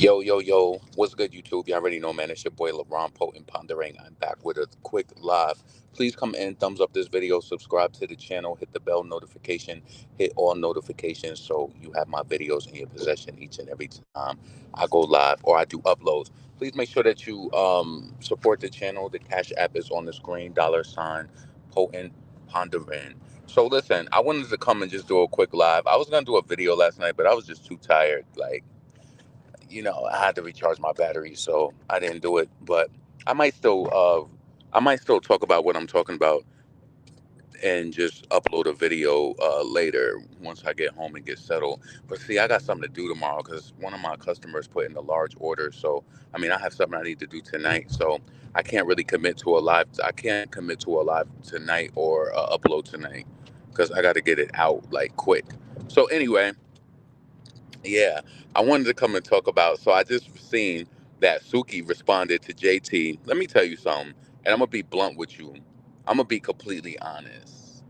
Yo, yo, yo, what's good, YouTube? You already know, man. It's your boy LeBron Potent Pondering. I'm back with a quick live. Please come in, thumbs up this video, subscribe to the channel, hit the bell notification, hit all notifications so you have my videos in your possession each and every time I go live or I do uploads. Please make sure that you support the channel. The Cash App is on the screen, $ Potent Pondering. So listen, I wanted to come and just do a quick live. I was gonna do a video last night, but I was just too tired. I had to recharge my battery, so I didn't do it. But I might still, I might still talk about what I'm talking about and just upload a video later once I get home and get settled. But see, I got something to do tomorrow because one of my customers put in a large order. So I mean, I have something I need to do tonight. So I can't really commit to a live. I can't commit to a live tonight or upload tonight because I got to get it out like quick. So anyway. Yeah, I wanted to come and talk about. So I just seen that Suki responded to JT. Let me tell you something, and I'm gonna be blunt with you. I'm gonna be completely honest.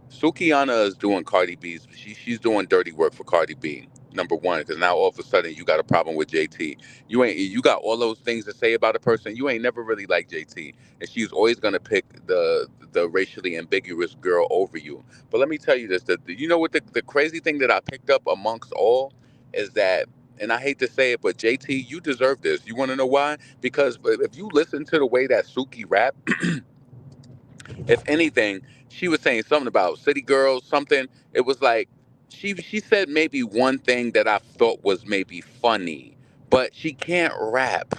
Sukiana is doing Cardi B's. She's doing dirty work for Cardi B. Number one, because now all of a sudden you got a problem with JT. You got all those things to say about a person. You ain't never really liked JT, and she's always gonna pick the racially ambiguous girl over you. But let me tell you this: you know what the crazy thing that I picked up amongst all is that. And I hate to say it, but JT, you deserve this. You want to know why? Because if you listen to the way that Suki rap, if anything, she was saying something about city girls, something. It was like she said maybe one thing that I thought was maybe funny, but she can't rap.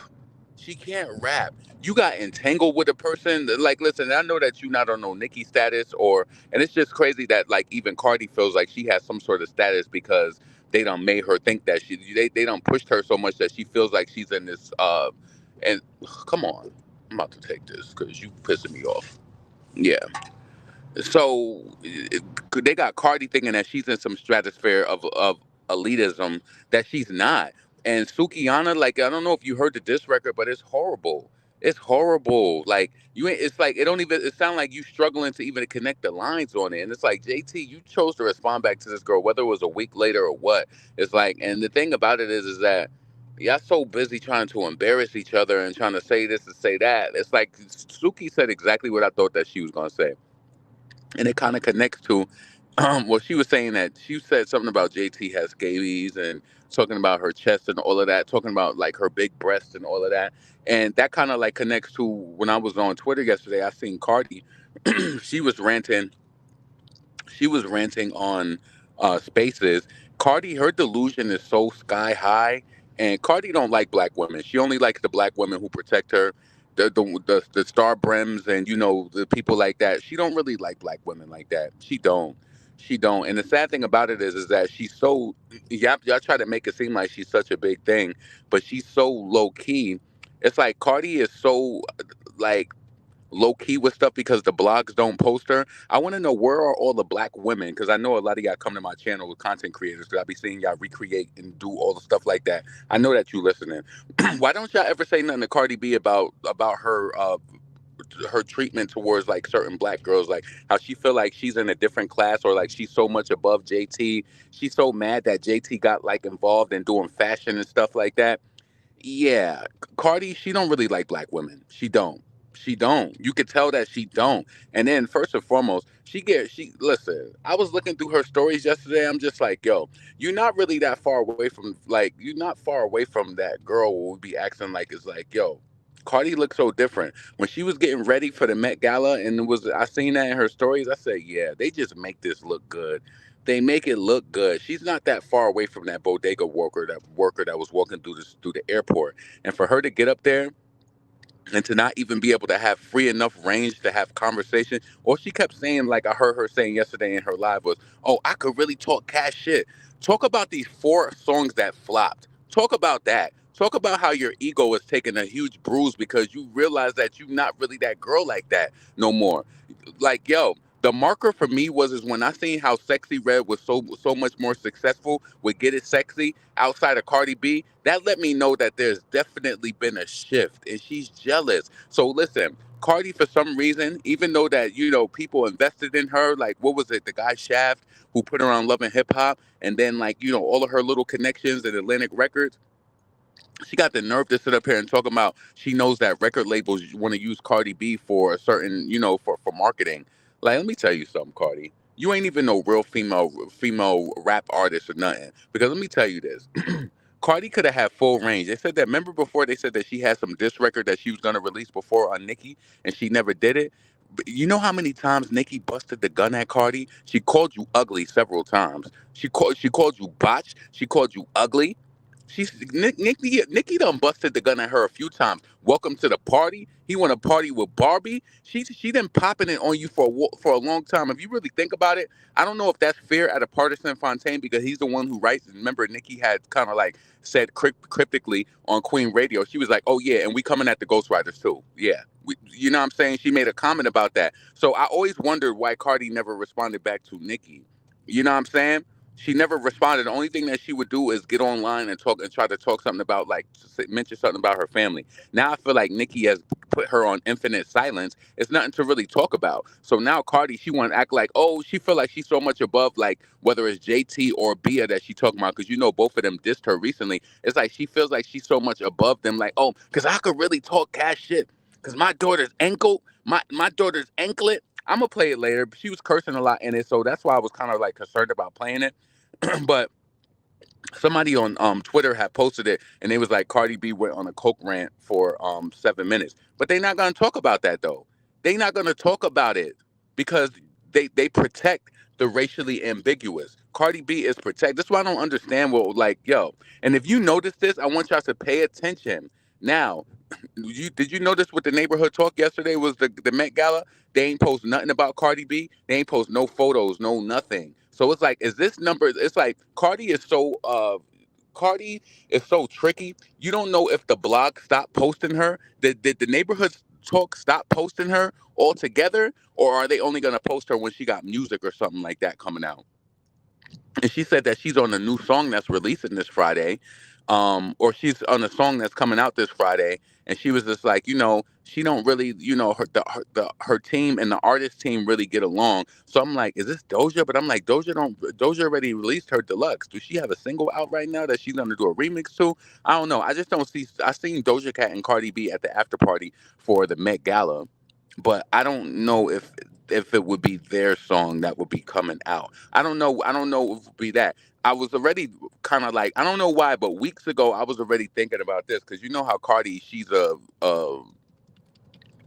She can't rap. You got entangled with a person. Like, listen, I know that you not on no Nicki status, and it's just crazy that like even Cardi feels like she has some sort of status because they done made her think that they done pushed her so much that she feels like she's in this. And come on, I'm about to take this because you pissing me off. Yeah. So they got Cardi thinking that she's in some stratosphere of elitism that she's not. And Sukiana, like I don't know if you heard the diss record, but it's horrible. It's horrible. Like you ain't. It's like it don't even. It sound like you struggling to even connect the lines on it. And it's like JT, you chose to respond back to this girl, whether it was a week later or what. It's like, and the thing about it is that y'all so busy trying to embarrass each other and trying to say this and say that. It's like Suki said exactly what I thought that she was gonna say, and it kind of connects to well, she was saying that she said something about JT has scabies and talking about her chest and all of that, talking about like her big breasts and all of that, and that kind of like connects to when I was on Twitter yesterday. I seen Cardi. she was ranting she was ranting on Spaces. Cardi, her delusion is so sky high, and Cardi don't like black women. She only likes the black women who protect her, the star brims, and the people like that. She don't really like black women like that. She don't. She don't. And the sad thing about it is that she's so y'all try to make it seem like she's such a big thing, but she's so low key. It's like Cardi is so like low key with stuff because the blogs don't post her. I want to know where are all the black women, because I know a lot of y'all come to my channel with content creators because I be seeing y'all recreate and do all the stuff like that. I know that you listening. Why don't y'all ever say nothing to Cardi B about her treatment towards like certain black girls, like how she feel like she's in a different class or like she's so much above JT. She's so mad that JT got like involved in doing fashion and stuff like that. Yeah, Cardi, she don't really like black women. She don't. She don't. You could tell that she don't. And then first and foremost, she listen. I was looking through her stories yesterday. I'm just like, yo, you're not really that far away from you're not far away from that girl who would be acting like it's like, yo, Cardi looks so different. When she was getting ready for the Met Gala and I seen that in her stories, I said, yeah, they just make this look good. They make it look good. She's not that far away from that bodega worker that was walking through the airport. And for her to get up there and to not even be able to have free enough range to have conversation, all she kept saying, like I heard her saying yesterday in her live, was, "Oh, I could really talk cash shit." Talk about these 4 songs that flopped. Talk about that. Talk about how your ego is taking a huge bruise because you realize that you're not really that girl like that no more. Like, yo, the marker for me was is when I seen how Sexy Red was so much more successful with Get It Sexy outside of Cardi B. That let me know that there's definitely been a shift, and she's jealous. So listen, Cardi, for some reason, even though that people invested in her, like what was it, the guy Shaft who put her on Love and Hip Hop, and then like all of her little connections at Atlantic Records. She got the nerve to sit up here and talk about she knows that record labels want to use Cardi B for a certain, for marketing. Like, let me tell you something, Cardi. You ain't even no real female rap artist or nothing. Because let me tell you this. Cardi could have had full range. They said that. Remember before they said that she had some diss record that she was gonna release before on Nicki, and she never did it. But you know how many times Nicki busted the gun at Cardi? She called you ugly several times. She called you botched. She called you ugly. Nikki done busted the gun at her a few times. Welcome to the party. He want to party with Barbie. She been popping it on you for a long time. If you really think about it, I don't know if that's fair at a partisan Fontaine because he's the one who writes. Remember, Nikki had kind of like said cryptically on Queen Radio. She was like, "Oh yeah, and we coming at the Ghostwriters too." Yeah, you know what I'm saying? She made a comment about that. So I always wondered why Cardi never responded back to Nikki. You know what I'm saying? She never responded. The only thing that she would do is get online and talk and try to talk something about like mention something about her family. Now I feel like Nikki has put her on infinite silence. It's nothing to really talk about. So now Cardi, she want to act like, oh, she feel like she's so much above like whether it's JT or Bia that she talking about because both of them dissed her recently. It's like she feels like she's so much above them. Like, oh, because I could really talk cash shit. Because my daughter's anklet. I'm gonna play it later. She was cursing a lot in it, so that's why I was kind of like concerned about playing it. But somebody on Twitter had posted it, and they was like Cardi B went on a coke rant for 7 minutes, but they not gonna talk about that though. They not gonna talk about it because they protect the racially ambiguous. Cardi B is protect. That's why I don't understand what like yo. And if you notice this, I want y'all to pay attention. Now, did you notice what the neighborhood talk yesterday was the Met Gala? They ain't post nothing about Cardi B. They ain't post no photos, no nothing. So it's like, is this number? It's like Cardi is so tricky. You don't know if the blog stopped posting her. Did the neighborhood talk stop posting her altogether, or are they only gonna post her when she got music or something like that coming out? And she said that she's on a new song that's releasing this Friday, or she's on a song that's coming out this Friday. And she was just like, she don't really, her team and the artist team really get along. So I'm like, is this Doja? But I'm like, Doja already released her deluxe. Does she have a single out right now that she's gonna do a remix to? I don't know. I just don't see. I seen Doja Cat and Cardi B at the after party for the Met Gala, but I don't know if it would be their song that would be coming out. I don't know. I don't know if it would be that. I was already kind of like I don't know why, but weeks ago I was already thinking about this because you know how Cardi she's a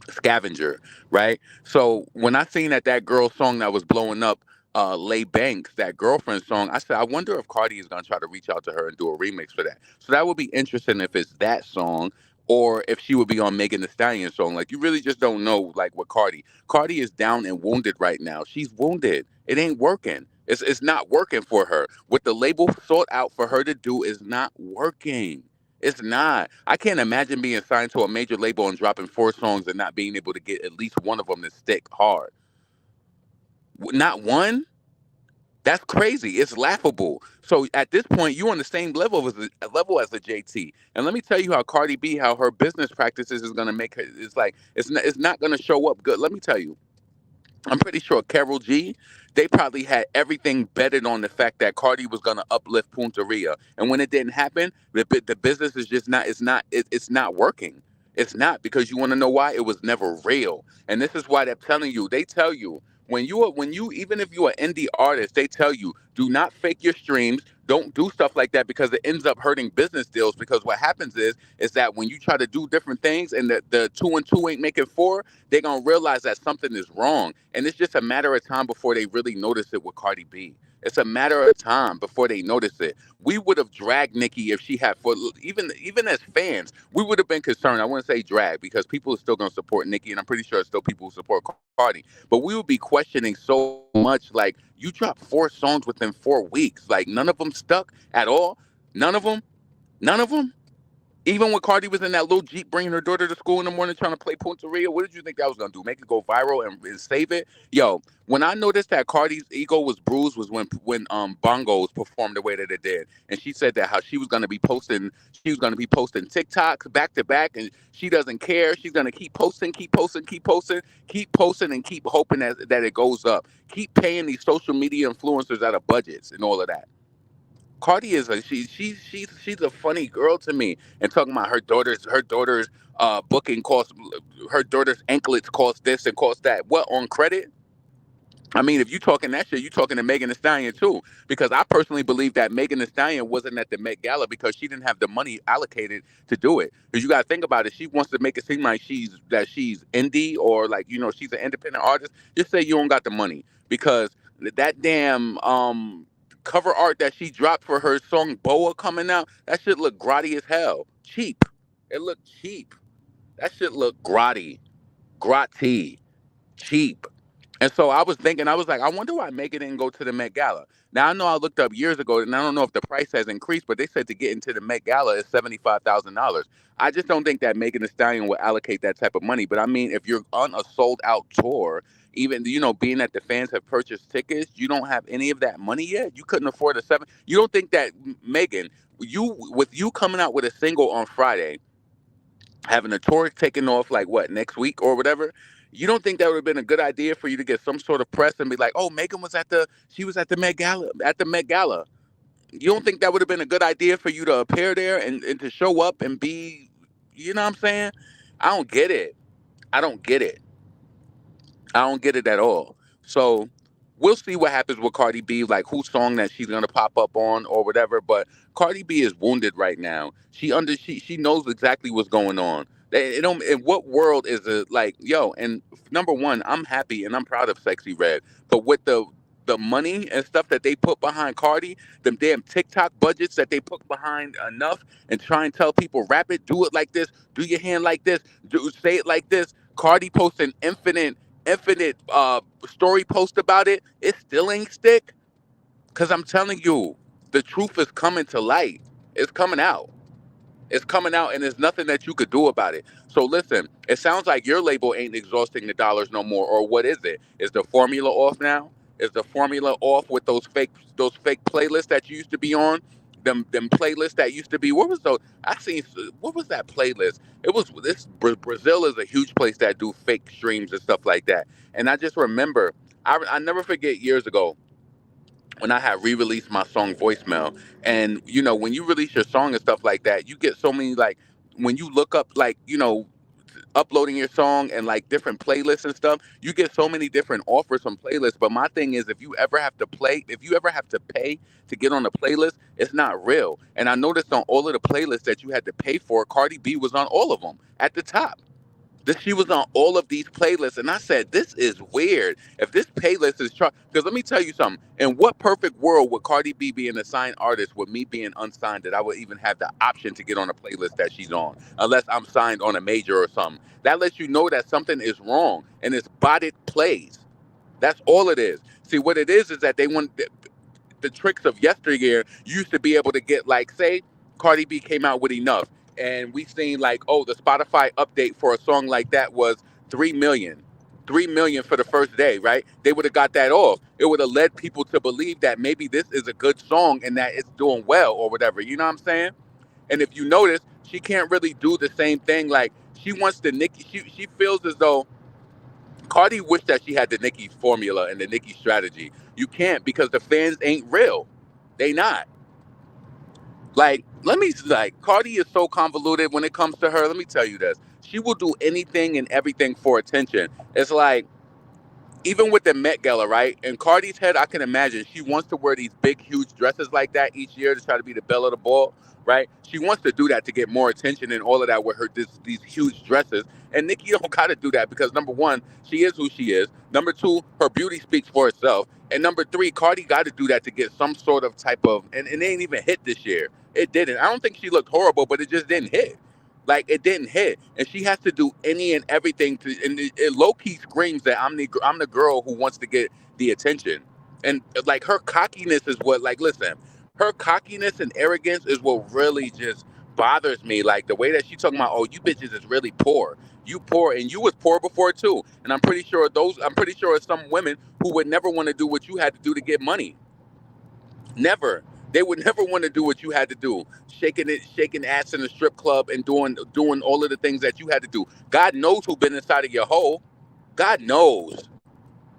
scavenger, right? So when I seen that girl song that was blowing up, Lay Banks, that girlfriend song, I said, I wonder if Cardi is gonna try to reach out to her and do a remix for that. So that would be interesting if it's that song. Or if she would be on Megan Thee Stallion song, like you really just don't know, like with Cardi. Cardi is down and wounded right now. She's wounded. It ain't working. It's not working for her. What the label sought out for her to do is not working. It's not. I can't imagine being signed to a major label and dropping four songs and not being able to get at least one of them to stick hard. Not one? That's crazy. It's laughable. So at this point, you on the same level as a JT. And let me tell you how Cardi B, how her business practices is gonna make her. It's like it's not gonna show up good. Let me tell you. I'm pretty sure Carol G, they probably had everything betted on the fact that Cardi was gonna uplift Punteria, and when it didn't happen, the business is just not. It's not working. It's not because you want to know why? It was never real, and this is why they're telling you. They tell you when you even if you're an indie artist, they tell you do not fake your streams. Don't do stuff like that because it ends up hurting business deals. Because what happens is that when you try to do different things and the two and two ain't making four, they're gonna realize that something is wrong. And it's just a matter of time before they really notice it with Cardi B. It's a matter of time before they notice it. We would have dragged Nicki if she had for even as fans, we would have been concerned. I wouldn't say drag because people are still gonna support Nicki, and I'm pretty sure it's still people who support Cardi. But we would be questioning so much like you dropped four songs within 4 weeks. Like none of them stuck at all. None of them. None of them. Even when Cardi was in that little Jeep bringing her daughter to school in the morning trying to play Punteria, what did you think that was going to do? Make it go viral and save it? Yo, when I noticed that Cardi's ego was bruised was when Bongos performed the way that it did. And she said that how she was going to be posting TikToks back to back and she doesn't care. She's going to keep posting, keep posting, keep posting, keep posting and keep hoping that it goes up. Keep paying these social media influencers out of budgets and all of that. Cardi is a she's a funny girl to me. And talking about her daughter's booking costs, her daughter's anklets cost this and cost that. What, on credit? I mean, if you talking that shit, you talking to Megan Thee Stallion too. Because I personally believe that Megan Thee Stallion wasn't at the Met Gala because she didn't have the money allocated to do it. Because you got to think about it, she wants to make it seem like she's indie, or like, she's an independent artist. Just say you don't got the money, because that damn cover art that she dropped for her song Boa coming out, that shit look grotty as hell, cheap. It looked cheap. That shit looked grotty, cheap. And so I was thinking, I was like, I wonder why Megan didn't go to the Met Gala. Now I know I looked up years ago, and I don't know if the price has increased, but they said to get into the Met Gala is $75,000. I just don't think that Megan Thee Stallion would allocate that type of money. But I mean, if you're on a sold out tour, even being that the fans have purchased tickets, you don't have any of that money yet. You couldn't afford a seven. You don't think that Megan, with you coming out with a single on Friday, having a tour taking off like what, next week or whatever, you don't think that would have been a good idea for you to get some sort of press and be like, oh, Megan was at the Met Gala, You don't think that would have been a good idea for you to appear there and to show up and be, you know what I'm saying? I don't get it. I don't get it. I don't get it at all. So we'll see what happens with Cardi B, like whose song that she's gonna pop up on or whatever. But Cardi B is wounded right now. She knows exactly what's going on. In what world is it like, yo? And number one, I'm happy and I'm proud of Sexy Red, but with the money and stuff that they put behind Cardi, them damn TikTok budgets that they put behind enough, and try and tell people, rap it, do it like this, do your hand like this, say it like this. Cardi posting infinite story post about it, it still ain't stick. Cause I'm telling you, the truth is coming to light. It's coming out. It's coming out, and there's nothing that you could do about it. So listen, it sounds like your label ain't exhausting the dollars no more, or what is it? Is the formula off now? Is the formula off with those fake playlists that you used to be on? Them playlists that used to be, what was those? I seen, what was that playlist? It was this Brazil is a huge place that do fake streams and stuff like that. And I just remember, I never forget years ago when I had re-released my song Voicemail. And when you release your song and stuff like that, you get so many, like, when you look up, like, uploading your song and like different playlists and stuff, you get so many different offers from playlists. But my thing is, if you ever have to pay to get on a playlist, it's not real. And I noticed on all of the playlists that you had to pay for, Cardi B was on all of them at the top. This She was on all of these playlists, and I said, "This is weird. If this playlist is because let me tell you something. In what perfect world would Cardi B be an assigned artist with me being unsigned, that I would even have the option to get on a playlist that she's on, unless I'm signed on a major or something? That lets you know that something is wrong, and it's botted plays. That's all it is. See, what it is that they want the tricks of yesteryear. You used to be able to get, like, say Cardi B came out with Enough, and we seen like, oh, the Spotify update for a song like that was 3 million. 3 million for the first day, right? They would have got that off. It would have led people to believe that maybe this is a good song and that it's doing well or whatever. You know what I'm saying? And if you notice, she can't really do the same thing. Like, she wants the Nicki. She feels as though Cardi wished that she had the Nicki formula and the Nicki strategy. You can't, because the fans ain't real. They not. Like, Cardi is so convoluted when it comes to her. Let me tell you this. She will do anything and everything for attention. It's like, even with the Met Gala, right? In Cardi's head, I can imagine she wants to wear these big, huge dresses like that each year to try to be the belle of the ball, right? She wants to do that to get more attention and all of that with these huge dresses. And Nicki don't got to do that because, number one, she is who she is. Number two, her beauty speaks for itself. And number three, Cardi got to do that to get some sort of type of, and it ain't even hit this year. It didn't. I don't think she looked horrible, but it just didn't hit. Like, it didn't hit, and she has to do any and everything to. And it low key screams that I'm the girl who wants to get the attention, and like her cockiness is what, like, listen, her cockiness and arrogance is what really just bothers me. Like the way that she talking about, oh, you bitches is really poor. You poor, and you was poor before too. And I'm pretty sure some women who would never want to do what you had to do to get money. Never. They would never want to do what you had to do, shaking ass in a strip club and doing all of the things that you had to do. God knows who been inside of your hole. God knows.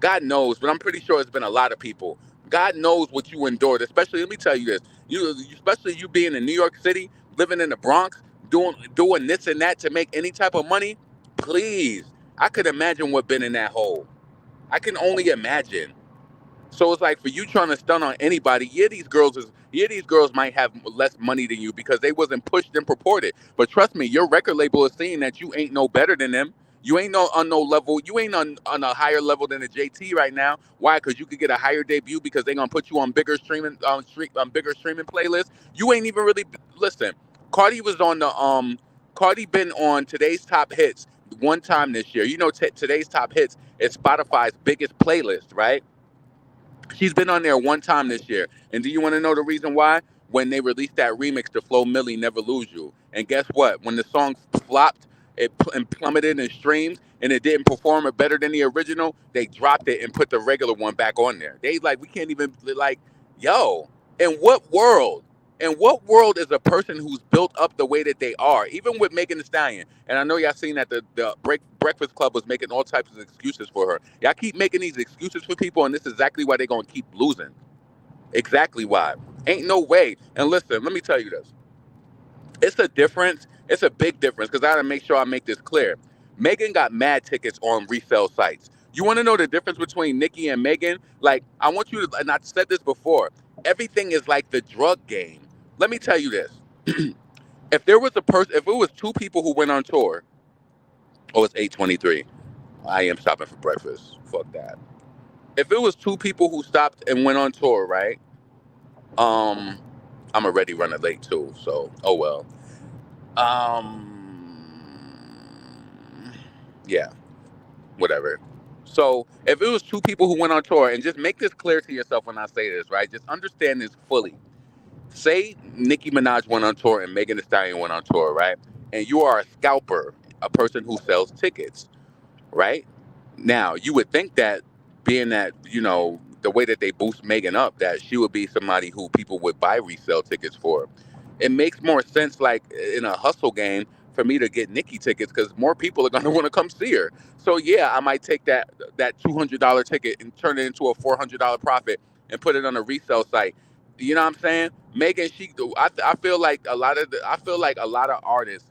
God knows. But I'm pretty sure it's been a lot of people. God knows what you endured. Especially, let me tell you this: especially you being in New York City, living in the Bronx, doing this and that to make any type of money. Please, I could imagine what been in that hole. I can only imagine. So it's like for you trying to stun on anybody, these girls might have less money than you because they wasn't pushed and purported. But trust me, your record label is saying that you ain't no better than them. You ain't no on no level. You ain't on a higher level than the JT right now. Why? Because you could get a higher debut because they gonna put you on bigger streaming playlists. You ain't even really listen. Cardi was on the Cardi been on today's top hits one time this year. You know today's top hits is Spotify's biggest playlist, right? She's been on there one time this year. And do you want to know the reason why? When they released that remix to Flo Milli, Never Lose You. And guess what? When the song flopped, and plummeted in streams and it didn't perform it better than the original, they dropped it and put the regular one back on there. They like, we can't even, like, yo, in what world? In what world is a person who's built up the way that they are, even with Megan Thee Stallion? And I know y'all seen that the Breakfast Club was making all types of excuses for her. Y'all keep making these excuses for people, and this is exactly why they're gonna keep losing. Exactly why. Ain't no way. And listen, let me tell you this. It's a difference. It's a big difference because I gotta make sure I make this clear. Megan got mad tickets on resale sites. You want to know the difference between Nicki and Megan? Like, I want you to, and I said this before. Everything is like the drug game. Let me tell you this. If it was two people who went on tour, oh, it's 8:23. I am stopping for breakfast. Fuck that. If it was two people who stopped and went on tour, right? Um, I'm already running late too, so oh well. Yeah, whatever. So if it was two people who went on tour, and just make this clear to yourself when I say this, right? Just understand this fully. Say Nicki Minaj went on tour and Megan Thee Stallion went on tour, right? And you are a scalper, a person who sells tickets, right? Now, you would think that being that, the way that they boost Megan up, that she would be somebody who people would buy resale tickets for. It makes more sense, like in a hustle game, for me to get Nicki tickets because more people are going to want to come see her. So, yeah, I might take that $200 ticket and turn it into a $400 profit and put it on a resale site. You know what I'm saying? Megan, I feel like a lot of artists,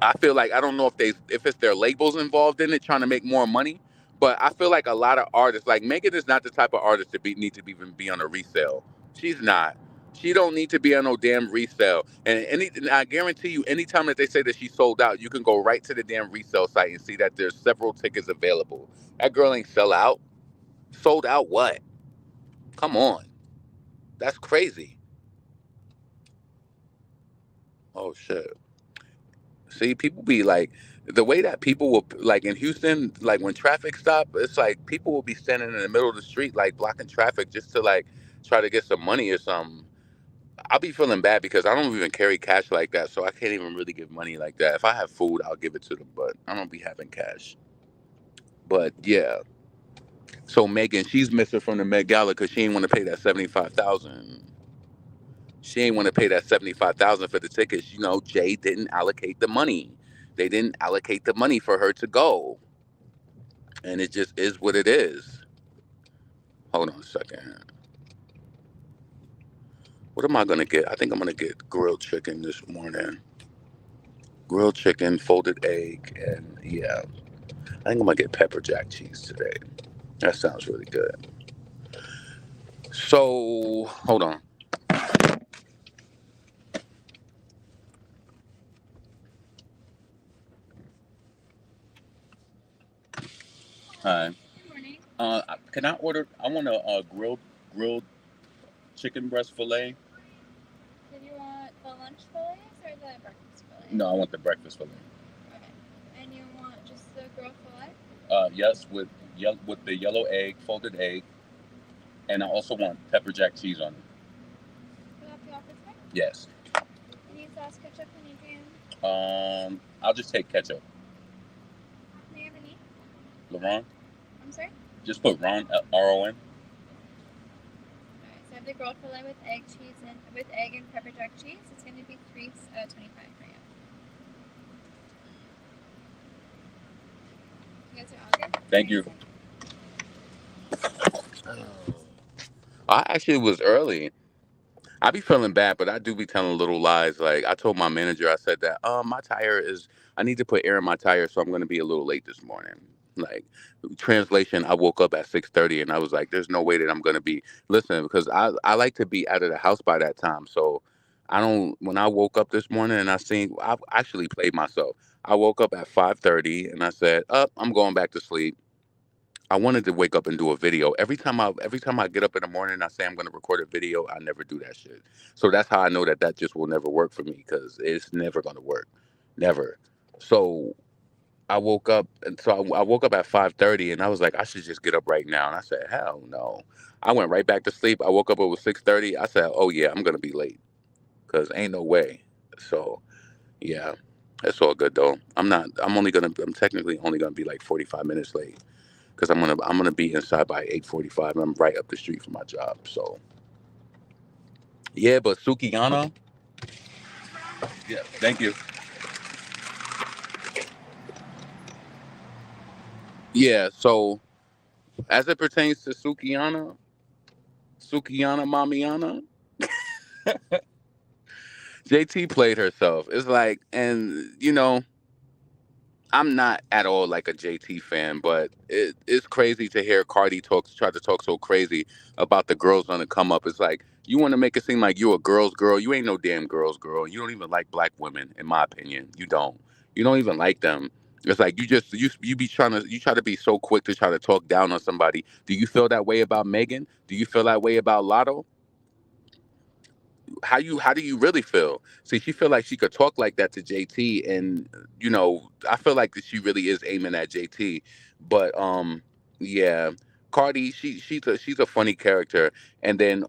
I feel like I don't know if it's their labels involved in it trying to make more money, but I feel like a lot of artists like Megan is not the type of artist to need to even be on a resale. She's not. She don't need to be on no damn resale. And I guarantee you, anytime that they say that she sold out, you can go right to the damn resale site and see that there's several tickets available. That girl ain't sell out. Sold out what? Come on, that's crazy. Oh shit. See, people be like, the way that people will, like in Houston, like when traffic stop, it's like people will be standing in the middle of the street, like blocking traffic just to like try to get some money or something. I'll be feeling bad because I don't even carry cash like that, so I can't even really give money like that. If I have food, I'll give it to them, but I don't be having cash. But yeah, so Megan, she's missing from the Met Gala because she ain't want to pay that 75,000. She ain't want to pay that 75,000 for the tickets. Jay didn't allocate the money. They didn't allocate the money for her to go, and it just is what it is. Hold on a second. What am I gonna get? I think I'm gonna get grilled chicken this morning. Grilled chicken, folded egg, and yeah, I think I'm gonna get pepper jack cheese today. That sounds really good. So hold on. Hi. Good morning. Can I order? I want a grilled chicken breast fillet. Did you want the lunch fillets or the breakfast fillet? No, I want the breakfast fillet. Okay. And you want just the grilled fillet? Yes, with the yellow egg, folded egg, and I also want pepper jack cheese on it. You have the office there? Yes. You need sauce, ketchup, honey jam? I'll just take ketchup. May I have a name? LaRon. I'm sorry? Just put Ron, R-O-N. So I have the grilled fillet with egg and pepper jack cheese. It's going to be $3.25 for you. You guys are all good? Thank you. I actually was early. I be feeling bad, but I do be telling little lies. Like I told my manager, I said that my tire is. I need to put air in my tire, so I'm going to be a little late this morning. Like translation, I woke up at 6:30, and I was like, "There's no way that I'm going to be." Listen, because I like to be out of the house by that time, so I don't. When I woke up this morning and I actually played myself. I woke up at 5:30, and I said, "Up, I'm going back to sleep." I wanted to wake up and do a video. Every time I get up in the morning and I say I'm going to record a video, I never do that shit. So that's how I know that that just will never work for me because it's never going to work. Never. So I woke up and I woke up at 5:30 and I was like I should just get up right now and I said hell no. I went right back to sleep. I woke up it was 6:30. I said, "Oh yeah, I'm going to be late cuz ain't no way." So, yeah. It's all good though. I'm technically only going to be like 45 minutes late because I'm gonna be inside by 8:45. I'm right up the street from my job. So yeah, but Sukiana, yeah, thank you. Yeah, so as it pertains to Sukiana Mamiana, JT played herself. It's like, and I'm not at all like a JT fan, but it's crazy to hear Cardi try to talk so crazy about the girls on the come up. It's like you want to make it seem like you a girl's girl. You ain't no damn girl's girl. You don't even like black women, in my opinion. You don't. You don't even like them. It's like you try to be so quick to try to talk down on somebody. Do you feel that way about Megan? Do you feel that way about Lotto? How do you really feel? See, she feel like she could talk like that to JT, and I feel like that she really is aiming at JT. But yeah, Cardi, she's a funny character. And then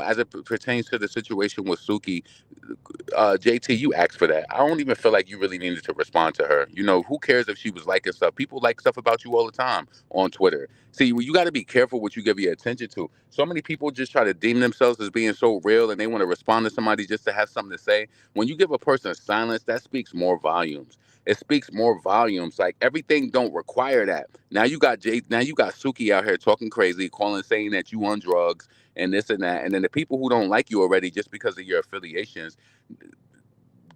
as it pertains to the situation with Suki, JT, you asked for that. I don't even feel like you really needed to respond to her. Who cares if she was liking stuff? People like stuff about you all the time on Twitter. See, well, you got to be careful what you give your attention to. So many people just try to deem themselves as being so real and they want to respond to somebody just to have something to say. When you give a person silence, that speaks more volumes. It speaks more volumes. Like everything don't require that. Now you got Suki out here talking crazy, saying that you on drugs and this and that. And then the people who don't like you already just because of your affiliations,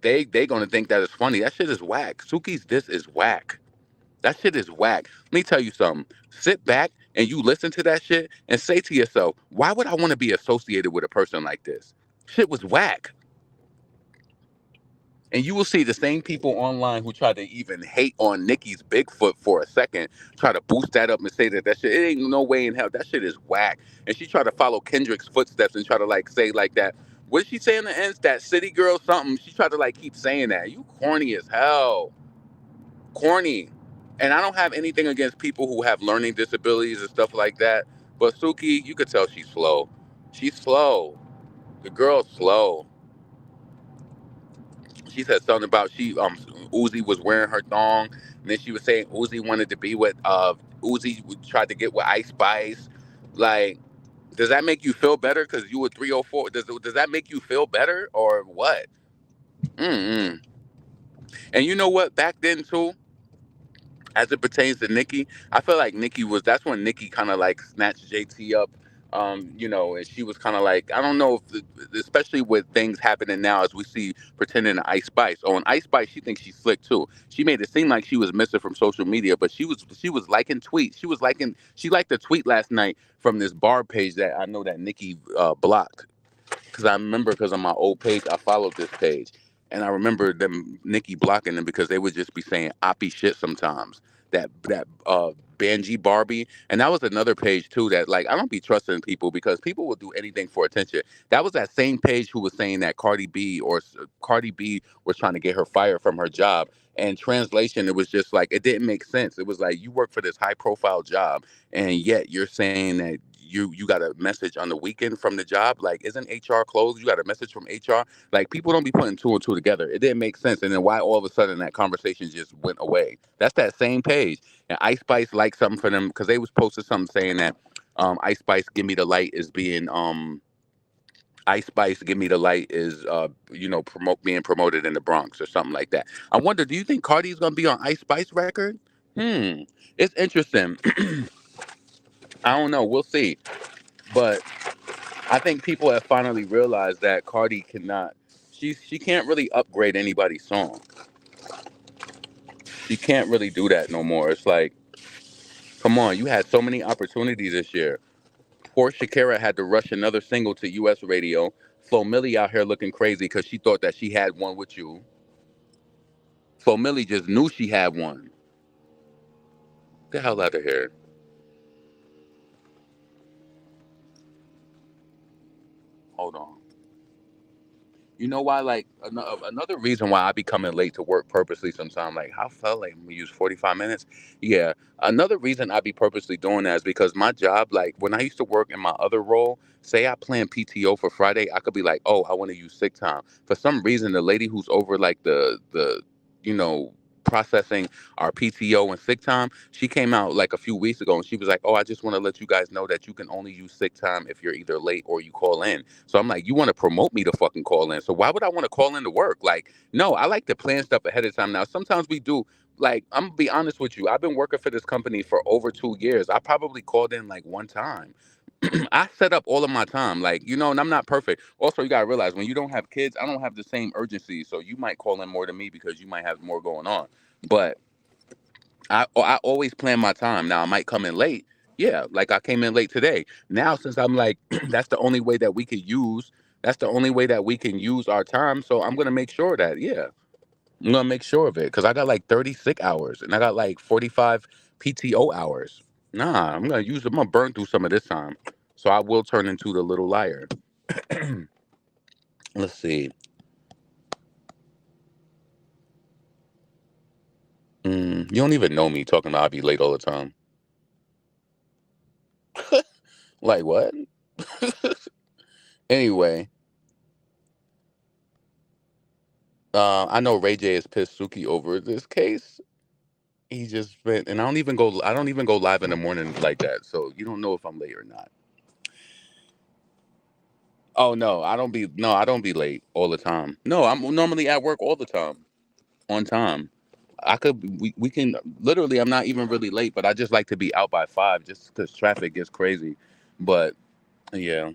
they gonna think that is funny. That shit is whack. Suki's this is whack. That shit is whack. Let me tell you something. Sit back and you listen to that shit and say to yourself, why would I want to be associated with a person like this? Shit was whack. And you will see the same people online who try to even hate on Nicki's Bigfoot for a second, try to boost that up and say that shit, it ain't no way in hell. That shit is whack. And she tried to follow Kendrick's footsteps and try to like say like that. What did she say in the end? That city girl something. She tried to like keep saying that. You corny as hell. Corny. And I don't have anything against people who have learning disabilities and stuff like that. But Suki, you could tell she's slow. She's slow. The girl's slow. She said something about Uzi was wearing her thong, and then she was saying Uzi wanted to be with Uzi tried to get with Ice Spice. Like, does that make you feel better because you were 304? Does that make you feel better or what? Mm-mm. And you know what? Back then too, as it pertains to Nicki, I feel like that's when Nicki kind of like snatched JT up. And she was kind of like, I don't know especially with things happening now as we see pretending to Ice Spice. Oh, and Ice Spice, she thinks she's slick too. She made it seem like she was missing from social media, but she was liking tweets. She liked a tweet last night from this bar page that I know that Nicki blocked because I remember because on my old page I followed this page, and I remember them Nicki blocking them because they would just be saying oppie shit sometimes. That Banji Barbie, and that was another page too that like I don't be trusting people because people will do anything for attention. That was that same page who was saying that Cardi B was trying to get her fired from her job. And translation, it was just like it didn't make sense. It was like you work for this high profile job, and yet you're saying that you got a message on the weekend from the job. Like, isn't HR closed? You got a message from HR. Like, people don't be putting two and two together. It didn't make sense. And then why all of a sudden that conversation just went away? That's that same page. And Ice Spice liked something for them because they was posted something saying that Ice Spice Give Me the Light is being Ice Spice Give Me the Light is being promoted in the Bronx or something like that. I wonder, do you think Cardi's gonna be on Ice Spice record? Hmm. It's interesting. I don't know. We'll see. But I think people have finally realized that Cardi cannot. She can't really upgrade anybody's song. She can't really do that no more. It's like, come on, you had so many opportunities this year. Poor Shakira had to rush another single to U.S. radio. Flo Milli out here looking crazy because she thought that she had one with you. Flo Milli just knew she had one. Get the hell out of here. Hold on. You know why? Like another reason why I be coming late to work purposely sometimes. Like how felt like we use 45 minutes. Yeah. Another reason I be purposely doing that is because my job, like when I used to work in my other role, say I plan PTO for Friday, I could be like, oh, I want to use sick time. For some reason, the lady who's over like the you know processing our PTO and sick time, she came out like a few weeks ago and she was like, oh, I just want to let you guys know that you can only use sick time if you're either late or you call in. So I'm like, you want to promote me to fucking call in. So why would I want to call in to work? Like, no, I like to plan stuff ahead of time. Now, sometimes we do. Like, I'm gonna be honest with you. I've been working for this company for over 2 years. I probably called in like one time. I set up all of my time, like and I'm not perfect. Also, you gotta realize when you don't have kids, I don't have the same urgency. So you might call in more than me because you might have more going on. But I always plan my time. Now I might come in late. Yeah, like I came in late today. Now since I'm like that's the only way that we could use that's the only way that we can use our time. So I'm gonna make sure that I'm gonna make sure of it because I got like 36 hours and I got like 45 PTO hours. Nah, I'm gonna burn through some of this time. So I will turn into the little liar. Let's see. You don't even know me talking about I be late all the time. Like what? Anyway, I know Ray J is pissed Suki over this case. He just went, and I don't even go live in the morning like that. So you don't know if I'm late or not. Oh no, I don't be late all the time. No, I'm normally at work all the time, on time. We can literally. I'm not even really late, but I just like to be out by 5, just because traffic gets crazy. But yeah,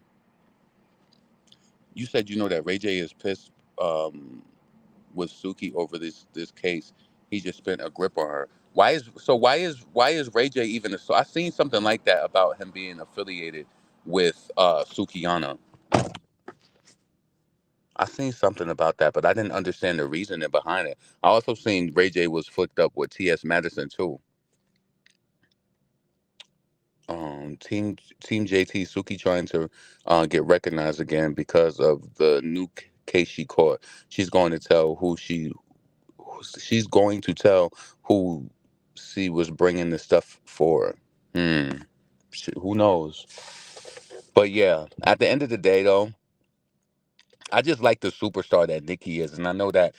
you said you know that Ray J is pissed with Suki over this case. He just spent a grip on her. Why is Ray J even? So I seen something like that about him being affiliated with Sukiana. I seen something about that, but I didn't understand the reasoning behind it. I also seen Ray J was flicked up with T.S. Madison too. Team JT Suki trying to get recognized again because of the new case she caught. She's going to tell she's going to tell who she was bringing the stuff for. Hmm. Who knows? But yeah, at the end of the day, though, I just like the superstar that Nicki is, and I know that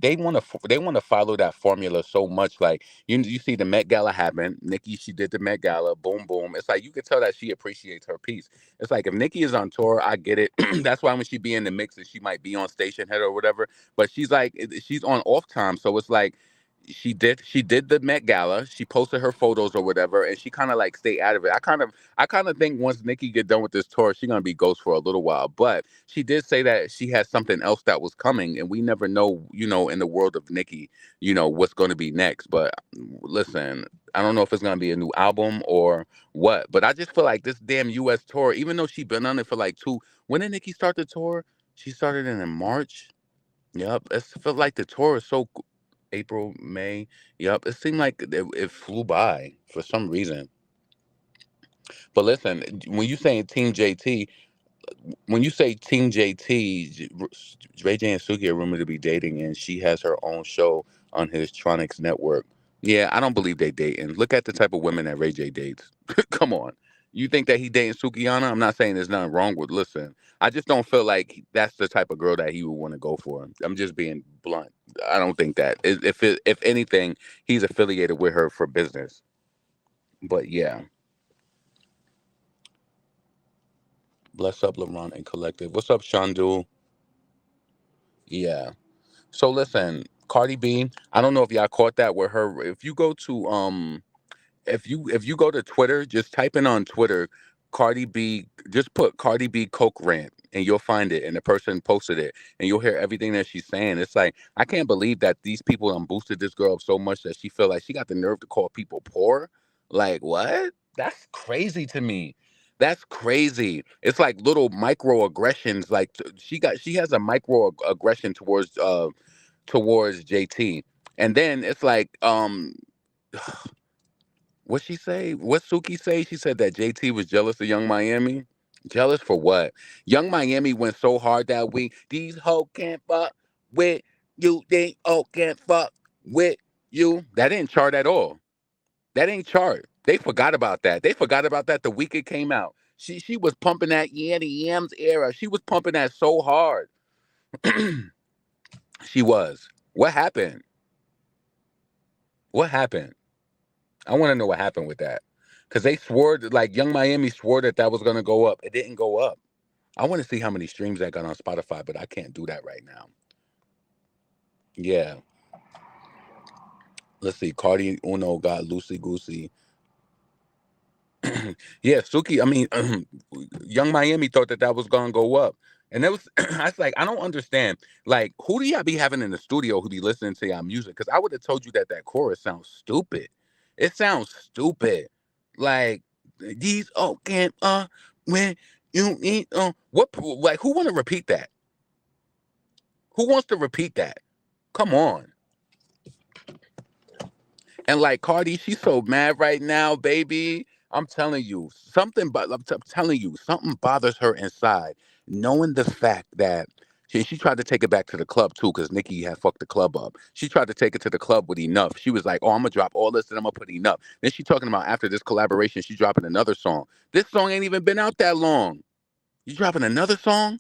they want to follow that formula so much. Like you see the Met Gala happen. Nicki, she did the Met Gala, boom boom. It's like you can tell that she appreciates her piece. It's like if Nicki is on tour, I get it. That's why when she be in the mix and she might be on station head or whatever, but she's like she's on off time, so it's like she did the Met Gala. She posted her photos or whatever, and she kind of like stay out of it. I kind of think once Nicki get done with this tour, she's gonna be ghost for a little while. But she did say that she has something else that was coming, and we never know, in the world of Nicki, what's going to be next. But listen, I don't know if it's going to be a new album or what, but I just feel like this damn US tour, even though she been on it for like two, when did Nicki start the tour? She started in March. Yep, it felt like the tour is so April, May. Yep, it seemed like it flew by for some reason. But listen, when you saying Team JT, when you say Team JT, Ray J and Suki are rumored to be dating, and she has her own show on his Tronics network. Yeah, I don't believe they dating. Look at the type of women that Ray J dates. Come on. You think that he dating Sukiana? I'm not saying there's nothing wrong with. Listen, I just don't feel like that's the type of girl that he would want to go for. I'm just being blunt. I don't think that. If anything, he's affiliated with her for business. But yeah, bless up, LeBron and Collective. What's up, Shandu? Yeah. So listen, Cardi B, I don't know if y'all caught that with her. If you go to Twitter, just type in on Twitter, Cardi B, just put Cardi B Coke rant and you'll find it. And the person posted it and you'll hear everything that she's saying. It's like, I can't believe that these people boosted this girl up so much that she feel like she got the nerve to call people poor. Like, what? That's crazy to me. That's crazy. It's like little microaggressions. Like she has a microaggression towards JT. And then it's like, what she say? What Suki say? She said that JT was jealous of Young Miami. Jealous for what? Young Miami went so hard that week. These hoes can't fuck with you. They oh can't fuck with you. That didn't chart at all. That ain't chart. They forgot about that. They forgot about that the week it came out. She was pumping that yeah the yams era. She was pumping that so hard. She was. What happened? What happened? I want to know what happened with that. Because they swore, like Young Miami swore that was going to go up. It didn't go up. I want to see how many streams that got on Spotify, but I can't do that right now. Yeah. Let's see. Cardi Uno got Loosey Goosey. Yeah, Suki, I mean, Young Miami thought that was going to go up. And it was, I was like, I don't understand. Like, who do y'all be having in the studio who be listening to y'all music? Because I would have told you that chorus sounds stupid. It sounds stupid. Like, these, oh, can't, when you eat, what, like, who want to repeat that? Who wants to repeat that? Come on. And like Cardi, she's so mad right now, baby. I'm telling you, I'm telling you, something bothers her inside, knowing the fact that she tried to take it back to the club too, because Nicki had fucked the club up. She tried to take it to the club with Enough. She was like, "Oh, I'm gonna drop all this and I'm gonna put Enough." Then she talking about after this collaboration, she's dropping another song. This song ain't even been out that long. You dropping another song?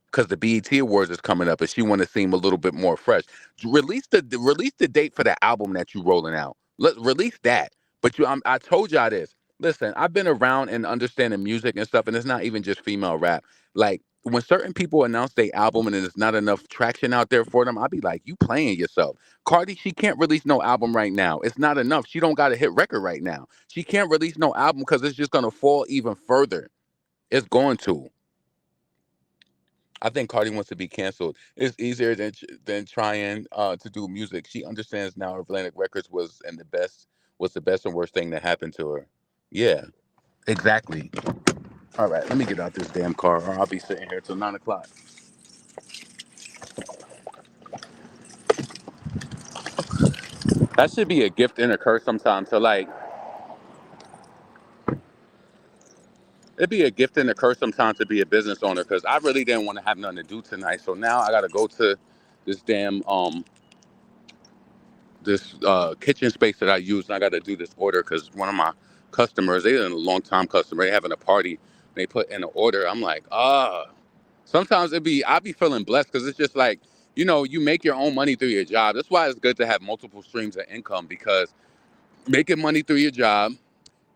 Because the BET Awards is coming up, and she want to seem a little bit more fresh. Release the date for the album that you rolling out. Release that. But I told y'all this. Listen, I've been around and understanding music and stuff, and it's not even just female rap. Like when certain people announce their album and there's not enough traction out there for them, I'll be like, you playing yourself. Cardi, she can't release no album right now. It's not enough. She don't got a hit record right now. She can't release no album because it's just gonna fall even further. It's going to. I think Cardi wants to be canceled. It's easier than trying to do music. She understands now Atlantic Records was the best and worst thing that happened to her. Yeah, exactly. All right, let me get out this damn car, or I'll be sitting here till 9 o'clock. That should be a gift and a curse sometimes. So like, it'd be a gift and a curse sometimes to be a business owner because I really didn't want to have nothing to do tonight. So now I got to go to this damn this kitchen space that I use, and I got to do this order because one of my customers, they're a long time customer, they having a party, they put in an order. I'm like, sometimes I be feeling blessed because it's just like, you make your own money through your job. That's why it's good to have multiple streams of income because making money through your job,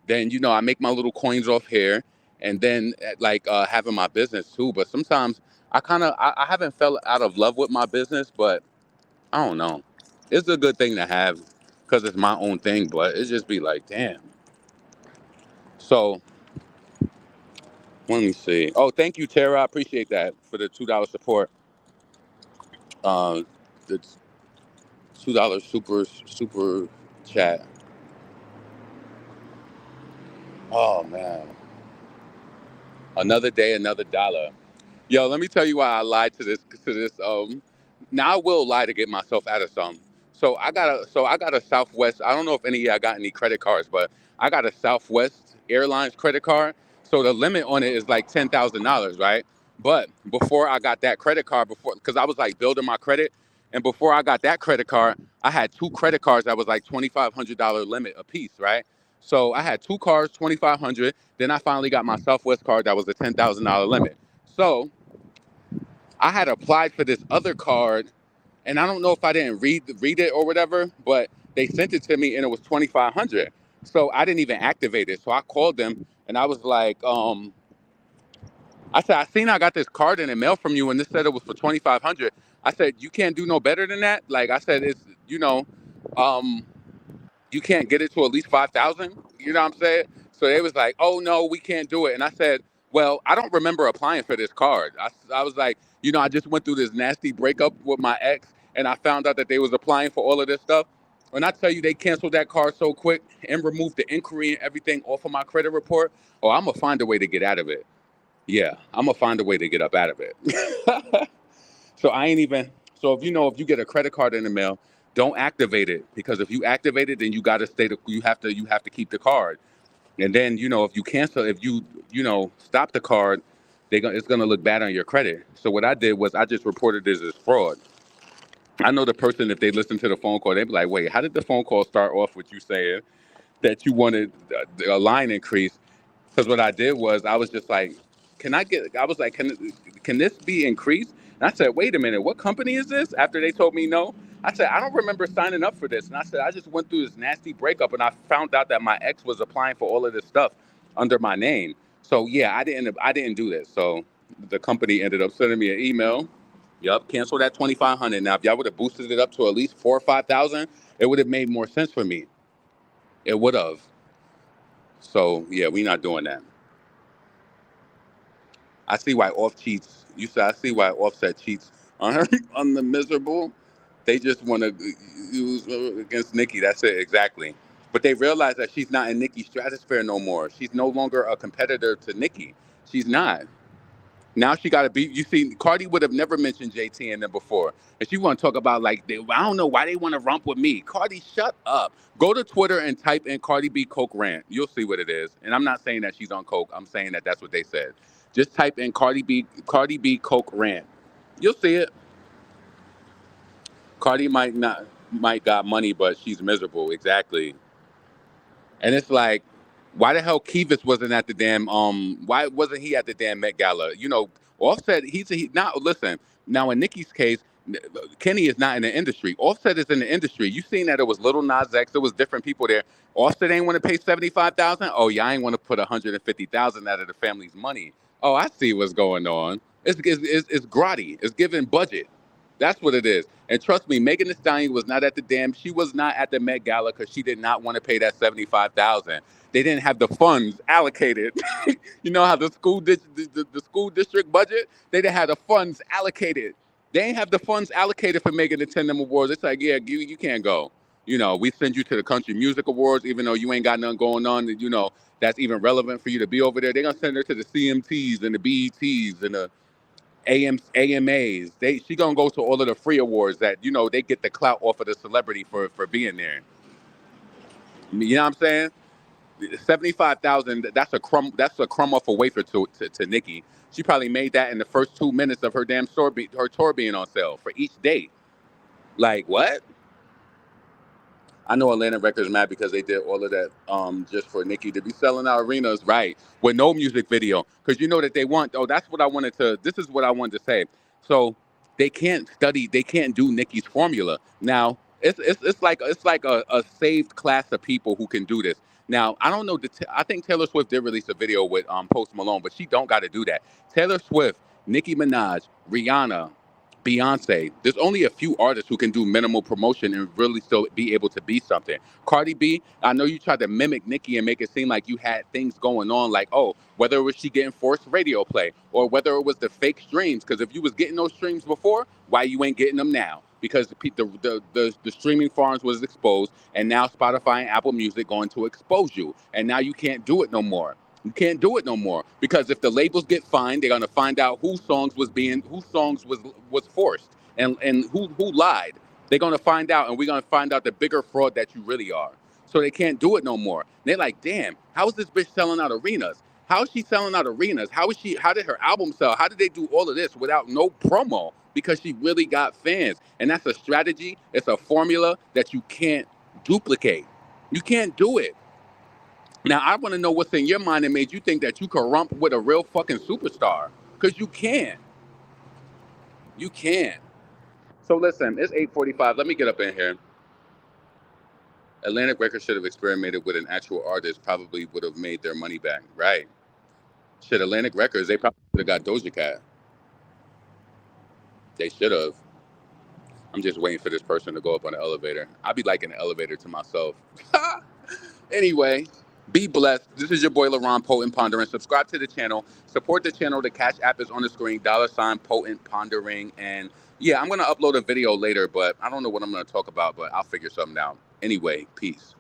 then I make my little coins off here, and then like having my business too. But sometimes I haven't fell out of love with my business, but I don't know. It's a good thing to have because it's my own thing, but it just be like, damn. So let me see. Oh, thank you, Tara. I appreciate that for the $2 support. Uh, the $2 super chat. Oh man, another day, another dollar. Yo, let me tell you why I lied to this. Now I will lie to get myself out of some. So I got a Southwest. I don't know if any of y'all got any credit cards, but I got a Southwest Airlines credit card. So the limit on it is like $10,000, right? But before I got that credit card, because I was like building my credit, and before I got that credit card, I had two credit cards that was like $2,500 limit a piece, right? So I had two cards, 2,500. Then I finally got my Southwest card that was a $10,000 limit. So I had applied for this other card, and I don't know if I didn't read it or whatever, but they sent it to me and it was 2,500. So I didn't even activate it. So I called them and I was like, I said, I seen I got this card in the mail from you and this said it was for 2,500. I said, you can't do no better than that. Like I said, it's um, you can't get it to at least 5,000. You know what I'm saying? So they was like, "Oh no, we can't do it." And I said, "Well, I don't remember applying for this card." I was like, I just went through this nasty breakup with my ex, and I found out that they was applying for all of this stuff. When I tell you they canceled that card so quick and removed the inquiry and everything off of my credit report, oh, I'm gonna find a way to get out of it. Yeah, I'm gonna find a way to get up out of it. So I ain't even. So if you get a credit card in the mail, don't activate it, because if you activate it, then you got to stay. You have to keep the card. And then if you cancel, if you stop the card, it's gonna look bad on your credit. So what I did was I just reported this as fraud. I know the person, if they listen to the phone call, they'd be like, "Wait, how did the phone call start off with you saying that you wanted a line increase?" Because what I did was I was just like, "Can I get?" I was like, "Can this be increased?" And I said, "Wait a minute, what company is this?" After they told me no, I said, "I don't remember signing up for this." And I said, "I just went through this nasty breakup, and I found out that my ex was applying for all of this stuff under my name. So yeah, I didn't do this." So the company ended up sending me an email. Yup, cancel that 2,500. Now, if y'all would have boosted it up to at least 4 or 5,000, it would have made more sense for me. It would have. So yeah, we not doing that. I see why Off cheats. You said I see why Offset cheats on her on the miserable. They just want to use against Nicki. That's it exactly. But they realize that she's not in Nicki's stratosphere no more. She's no longer a competitor to Nicki. She's not. Now she got to be. You see, Cardi would have never mentioned JT in them before, and she want to talk about like I don't know why they want to rump with me. Cardi, shut up. Go to Twitter and type in Cardi B Coke rant. You'll see what it is. And I'm not saying that she's on Coke. I'm saying that that's what they said. Just type in Cardi B Coke rant. You'll see it. Cardi might got money, but she's miserable. Exactly. And it's like, why the hell Kevis wasn't at the damn why wasn't he at the damn Met Gala? Offset now listen, now in Nicki's case, Kenny is not in the industry. Offset is in the industry. You seen that it was Little Nas X, there was different people there. Offset ain't want to pay 75,000. Oh yeah, I ain't want to put 150,000 out of the family's money. Oh, I see what's going on. It's grotty. It's giving budget. That's what it is. And trust me, Megan Thee Stallion was not at the damn. She was not at the Met Gala because she did not want to pay that 75,000. They didn't have the funds allocated. You know how the school district budget, they didn't have the funds allocated. They ain't have the funds allocated for Megan to attend them awards. It's like, yeah, you can't go. We send you to the Country Music Awards, even though you ain't got nothing going on. That's even relevant for you to be over there. They're gonna send her to the CMTs and the BETs and the AMAs. She gonna go to all of the free awards that they get the clout off of the celebrity for being there. You know what I'm saying? 75,000. That's a crumb. That's a crumb off a wafer to Nicki. She probably made that in the first 2 minutes of her damn her tour being on sale for each date. Like what? I know Atlantic Records mad because they did all of that just for Nicki to be selling out arenas, right? With no music video. Because you know that they want, oh, that's what I wanted to, this is what I wanted to say. So they can't do Nicki's formula. Now, it's like a saved class of people who can do this. Now, I don't know, I think Taylor Swift did release a video with Post Malone, but she don't got to do that. Taylor Swift, Nicki Minaj, Rihanna, Beyonce. There's only a few artists who can do minimal promotion and really still be able to be something. Cardi B, I know you tried to mimic Nicki and make it seem like you had things going on, like, oh, whether it was she getting forced radio play or whether it was the fake streams. Because if you was getting those streams before, why you ain't getting them now? Because the streaming farms was exposed, and now Spotify and Apple Music going to expose you, and now you can't do it no more. You can't do it no more because if the labels get fined, they're gonna find out whose songs was forced and who lied. They're gonna find out, and we're gonna find out the bigger fraud that you really are. So they can't do it no more. And they're like, damn, how is this bitch selling out arenas? How is she selling out arenas? How is she? How did her album sell? How did they do all of this without no promo? Because she really got fans, and that's a strategy. It's a formula that you can't duplicate. You can't do it. Now I want to know what's in your mind that made you think that you could rump with a real fucking superstar. Cause you can't. You can't. So listen, it's 8:45. Let me get up in here. Atlantic Records should have experimented with an actual artist. Probably would have made their money back. Right. Shit, Atlantic Records. They probably would have got Doja Cat. They should have. I'm just waiting for this person to go up on the elevator. I'd be liking the elevator to myself. Anyway, Be blessed. This is your boy LaRon Potent Pondering. Subscribe to the channel. Support the channel. The Cash App is on the screen. $ Potent Pondering. And yeah, I'm gonna upload a video later, but I don't know what I'm gonna talk about, but I'll figure something out. Anyway, peace.